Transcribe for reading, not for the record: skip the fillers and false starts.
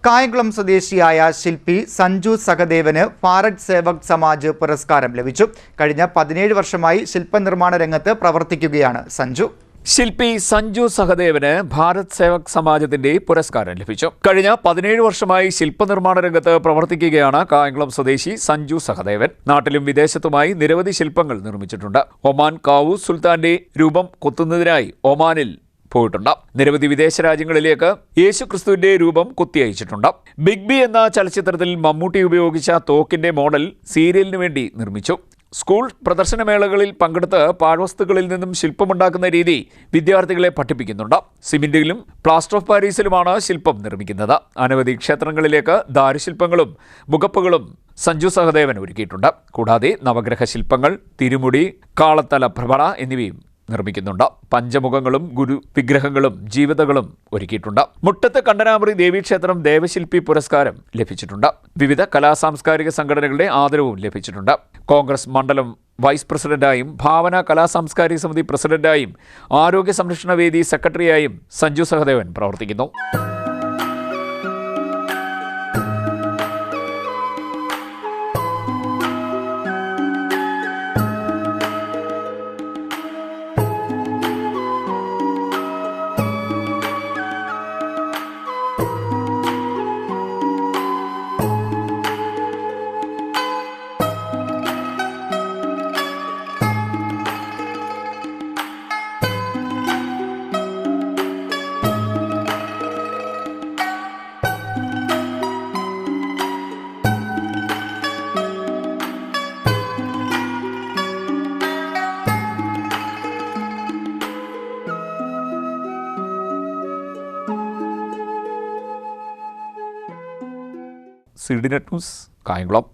കായംകുളം സ്വദേശിയായ ശില്പി സഞ്ജു സഹദേവന് ഭാരത് സേവക് സമാജ് പുരസ്കാരം ലഭിച്ചു. കഴിഞ്ഞ 17 വർഷമായി ശില്പനിർമ്മാണ രംഗത്ത് പ്രവർത്തിക്കുകയാണ് സഞ്ജു. ശില്പി സഞ്ജു സഹദേവന് ഭാരത് സേവക് സമാജത്തിന്റെ പുരസ്കാരം ലഭിച്ചു. കഴിഞ്ഞ 17 വർഷമായി ശില്പനിർമ്മാണ രംഗത്ത് പ്രവർത്തിക്കുകയാണ് കായംകുളം സ്വദേശി സഞ്ജു സഹദേവൻ. നാട്ടിലും വിദേശത്തുമായി നിരവധി ശില്പങ്ങൾ നിർമ്മിച്ചിട്ടുണ്ട്. ഒമാൻ കാവൂസ് സുൽത്താന്റെ രൂപം കൊത്തുന്നതിനായി ഒമാനിൽ പോയിട്ടുണ്ട്. നിരവധി വിദേശ രാജ്യങ്ങളിലേക്ക് യേശുക്രിസ്തുവിന്റെ രൂപം കുത്തിയയച്ചിട്ടുണ്ട്. ബിഗ് ബി എന്ന ചലച്ചിത്രത്തിൽ മമ്മൂട്ടി ഉപയോഗിച്ച തോക്കിന്റെ മോഡൽ സീരിയലിനു വേണ്ടി നിർമ്മിച്ചു. സ്കൂൾ പ്രദർശനമേളകളിൽ പങ്കെടുത്ത് പാഴ്വസ്തുക്കളിൽ നിന്നും ശില്പമുണ്ടാക്കുന്ന രീതി വിദ്യാർത്ഥികളെ പഠിപ്പിക്കുന്നുണ്ട്. സിമന്റിലും പ്ലാസ്റ്റർ ഓഫ് പാരീസിലുമാണ് ശില്പം നിർമ്മിക്കുന്നത്. അനവധി ക്ഷേത്രങ്ങളിലേക്ക് ദാരുശില്പങ്ങളും മുഖപ്പുകളും സഞ്ജു സഹദേവൻ ഒരുക്കിയിട്ടുണ്ട്. കൂടാതെ നവഗ്രഹ ശില്പങ്ങൾ, തിരുമുടി, കാളത്തല ഭ്രമണ എന്നിവയും നിർമ്മിക്കുന്നുണ്ട്. പഞ്ചമുഖങ്ങളും ഗുരു വിഗ്രഹങ്ങളും ജീവിതകളും ഒരുക്കിയിട്ടുണ്ട്. മുട്ടത്ത് കണ്ടനാമറി ദേവീക്ഷേത്രം ദേവശില്പി പുരസ്കാരം ലഭിച്ചിട്ടുണ്ട്. വിവിധ കലാസാംസ്കാരിക സംഘടനകളുടെ ആദരവും ലഭിച്ചിട്ടുണ്ട്. കോൺഗ്രസ് മണ്ഡലം വൈസ് പ്രസിഡന്റായും ഭാവന കലാസാംസ്കാരിക സമിതി പ്രസിഡന്റായും ആരോഗ്യ സംരക്ഷണ വേദി സെക്രട്ടറിയായും സഞ്ജു സഹദേവൻ പ്രവർത്തിക്കുന്നു. CDNet news Kayamkulam.